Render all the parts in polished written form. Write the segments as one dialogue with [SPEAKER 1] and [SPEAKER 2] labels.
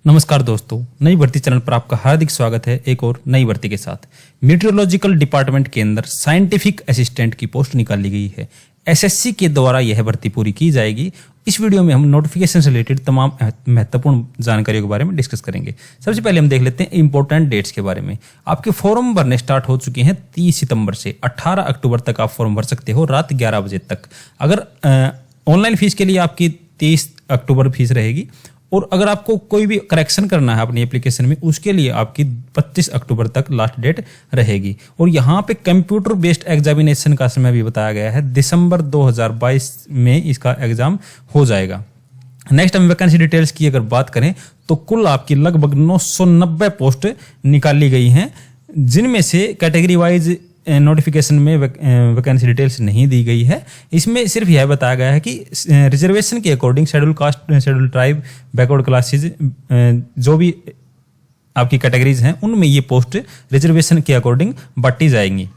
[SPEAKER 1] नमस्कार दोस्तों, नई भर्ती चैनल पर आपका हार्दिक स्वागत है। एक और नई भर्ती के साथ मीटरोलॉजिकल डिपार्टमेंट के अंदर साइंटिफिक असिस्टेंट की पोस्ट निकाली गई है। एसएससी के द्वारा यह भर्ती पूरी की जाएगी। इस वीडियो में हम नोटिफिकेशन से रिलेटेड तमाम महत्वपूर्ण जानकारियों के बारे में डिस्कस करेंगे। सबसे पहले हम देख लेते हैं इंपॉर्टेंट डेट्स के बारे में। आपके फॉर्म भरने स्टार्ट हो चुके हैं 30 सितंबर से। 18 अक्टूबर तक आप फॉर्म भर सकते हो रात 11 बजे तक। अगर ऑनलाइन फीस के लिए आपकी 30 अक्टूबर फीस रहेगी और अगर आपको कोई भी करेक्शन करना है अपनी एप्लीकेशन में, उसके लिए आपकी 25 अक्टूबर तक लास्ट डेट रहेगी। और यहाँ पे कंप्यूटर बेस्ड एग्जामिनेशन का समय भी बताया गया है, दिसंबर 2022 में इसका एग्जाम हो जाएगा। नेक्स्ट हम वैकेंसी डिटेल्स की अगर बात करें तो कुल आपकी लगभग 990 पोस्ट निकाली गई हैं, जिनमें से कैटेगरी वाइज नोटिफिकेशन में वैकेंसी डिटेल्स नहीं दी गई है। इसमें सिर्फ यह बताया गया है कि रिजर्वेशन के according schedule caste, schedule tribe, backward classes, जो भी आपकी कैटेगरीज हैं उनमें ये पोस्ट रिजर्वेशन के अकॉर्डिंग बांटी जाएंगी।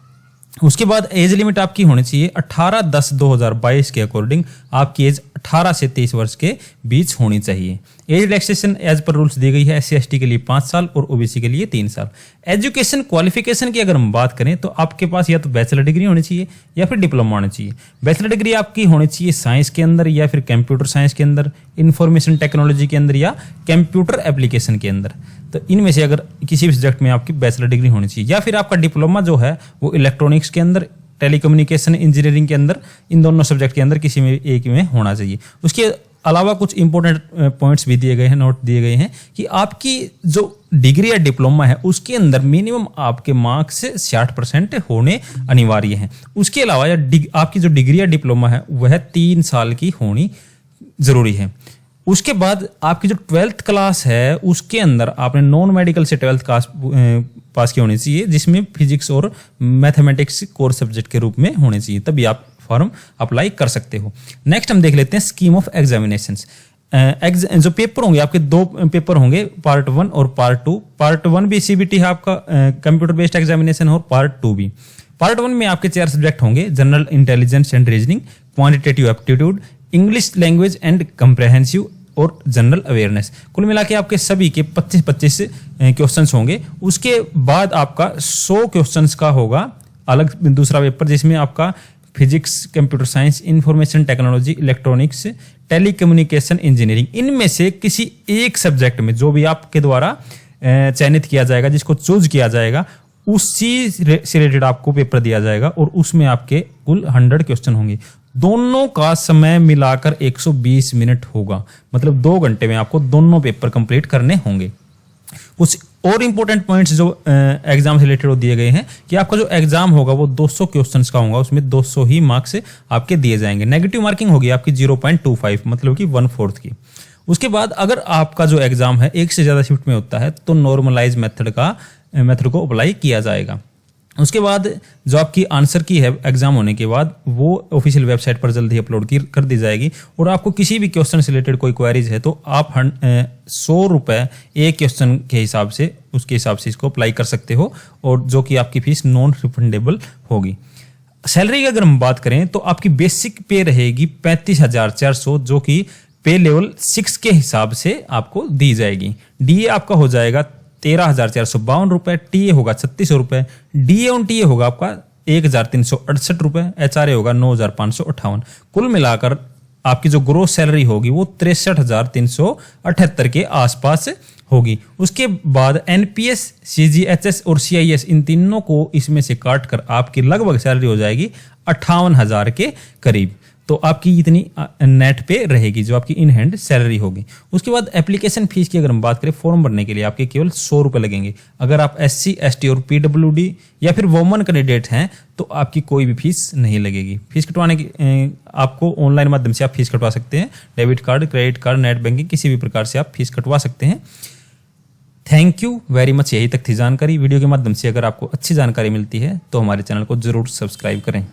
[SPEAKER 1] उसके बाद एज लिमिट आपकी होनी चाहिए 18/10/2022 के अकॉर्डिंग आपकी एज 18 से 23 वर्ष के बीच होनी चाहिए। Age relaxation as per rules दी गई है। SC/ST के लिए 5 साल और OBC के लिए 3 साल। एजुकेशन क्वालिफिकेशन की अगर हम बात करें तो आपके पास या तो बैचलर डिग्री होनी चाहिए या फिर डिप्लोमा होनी चाहिए। बैचलर डिग्री आपकी होनी चाहिए साइंस के अंदर या फिर कंप्यूटर साइंस के अंदर, इंफॉर्मेशन टेक्नोलॉजी के अंदर या कंप्यूटर एप्लीकेशन के अंदर। तो इनमें से अगर किसी भी सब्जेक्ट में आपकी बैचलर डिग्री होनी चाहिए, या फिर आपका डिप्लोमा जो है वो इलेक्ट्रॉनिक्स के अंदर, टेलीकम्युनिकेशन इंजीनियरिंग के अंदर, इन दोनों सब्जेक्ट के अंदर किसी में एक में होना चाहिए। उसके अलावा कुछ इंपॉर्टेंट पॉइंट्स भी दिए गए हैं, नोट दिए गए हैं कि आपकी जो डिग्री या डिप्लोमा है उसके अंदर मिनिमम आपके मार्क्स 60% होने अनिवार्य हैं। उसके अलावा आपकी जो डिग्री या डिप्लोमा है वह 3 साल की होनी जरूरी है। उसके बाद आपकी जो 12th क्लास है उसके अंदर आपने नॉन मेडिकल से 12th क्लास पास की होनी चाहिए, जिसमें फिजिक्स और मैथमेटिक्स कोर सब्जेक्ट के रूप में होने चाहिए, तभी आप फॉर्म अप्लाई कर सकते हो। नेक्स्ट हम देख लेते हैं स्कीम ऑफ एग्जामिनेशंस। जो पेपर होंगे आपके 2 पेपर होंगे, पार्ट 1 और पार्ट 2। पार्ट 1 भी CBT है आपका, कंप्यूटर बेस्ड एग्जामिनेशन, और पार्ट 2 भी। पार्ट 1 में आपके 4 सब्जेक्ट होंगे, general intelligence and reasoning, quantitative aptitude, English language and comprehensive और जनरल अवेयरनेस। कुल मिला के आपके सभी के 25-25 क्वेश्चंस होंगे। उसके बाद आपका 100 क्वेश्चंस का होगा अलग दूसरा पेपर, जिसमें आपका physics, computer science, information technology, electronics, telecommunication engineering, इनमें से किसी एक सब्जेक्ट में जो भी आपके द्वारा चयनित किया जाएगा, जिसको चूज किया जाएगा, उसी से रिलेटेड आपको पेपर दिया जाएगा और उसमें आपके कुल 100 क्वेश्चन होंगे। दोनों का समय मिलाकर 120 मिनट होगा, मतलब 2 घंटे में आपको दोनों पेपर कंप्लीट करने होंगे। कुछ और इंपॉर्टेंट पॉइंट्स जो एग्जाम से रिलेटेड दिए गए हैं कि आपका जो एग्जाम होगा वो 200 क्वेश्चंस का होगा, उसमें 200 ही मार्क्स आपके दिए जाएंगे। नेगेटिव मार्किंग होगी आपकी 0.25, मतलब कि 1/4 की। उसके बाद अगर आपका जो एग्जाम है 1 से ज्यादा शिफ्ट में होता है तो नॉर्मलाइज मेथड को अप्लाई किया जाएगा। उसके बाद जो आपकी आंसर की है एग्जाम होने के बाद, वो ऑफिशियल वेबसाइट पर जल्द ही अपलोड कर दी जाएगी। और आपको किसी भी क्वेश्चन से रिलेटेड कोई क्वेरीज है तो आप 100 रुपये एक क्वेश्चन के हिसाब से, उसके हिसाब से इसको अप्लाई कर सकते हो, और जो कि आपकी फीस नॉन रिफंडेबल होगी। सैलरी की अगर हम बात करें तो आपकी बेसिक पे रहेगी 35,400, जो कि पे लेवल 6 के हिसाब से आपको दी जाएगी। DA आपका हो जाएगा 13,452 रुपये, TA होगा 3600 रुपये, DA ऑन TA होगा आपका 1,368 रुपये, HRA होगा 9,558। कुल मिलाकर आपकी जो ग्रोस सैलरी होगी वो 63,378 के आसपास होगी। उसके बाद NPS, CGHS और CIS, इन तीनों को इसमें से काट कर आपकी लगभग सैलरी हो जाएगी 58,000 के करीब। तो आपकी इतनी नेट पे रहेगी जो आपकी इन हैंड सैलरी होगी। उसके बाद एप्लीकेशन फीस की अगर हम बात करें, फॉर्म भरने के लिए आपके केवल 100 रुपये लगेंगे। अगर आप SC/ST और PWD या फिर वुमन कैंडिडेट हैं तो आपकी कोई भी फीस नहीं लगेगी। फीस कटवाने की आपको ऑनलाइन माध्यम से आप फीस कटवा सकते हैं, debit card, credit card, net banking, किसी भी प्रकार से आप फीस कटवा सकते हैं। Thank you very much. यही तक थी जानकारी। वीडियो के माध्यम से अगर आपको अच्छी जानकारी मिलती है तो हमारे चैनल को जरूर सब्सक्राइब करें।